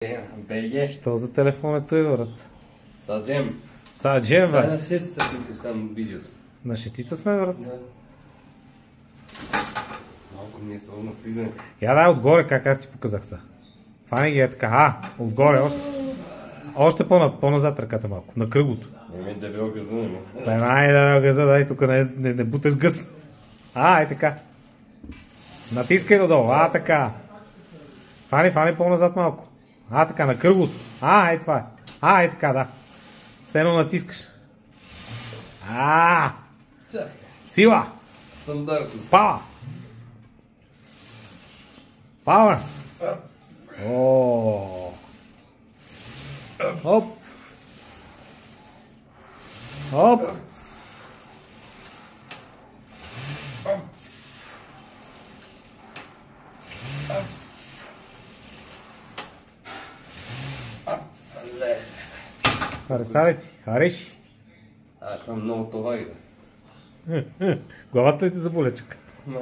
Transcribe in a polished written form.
БГ. Що за телефонето е, брат? Саджем. Саджем, Дай на брат. 6 се пускаш там видеото. На шестица сме, брат. Да. Малко ми е сложно влизане. Я дай отгоре, как аз ти показах са. Фани ги е така. Отгоре още. Още по-назад ръката малко. На кръгото. Не ми дебел гъза, не му. Дай гъза, дай тук не бутай с гъз. Е така. Натискай надолу. Така. Фани по-назад малко. Така, на кръгото. Е това е. Е така, да. Все едно натискаш. Чакай. Сила. Стандартно. Пауър. Пауър. Оп. Оп. Представи ти, хареш. Това много това иде. Главата ли ти заболечка? Не.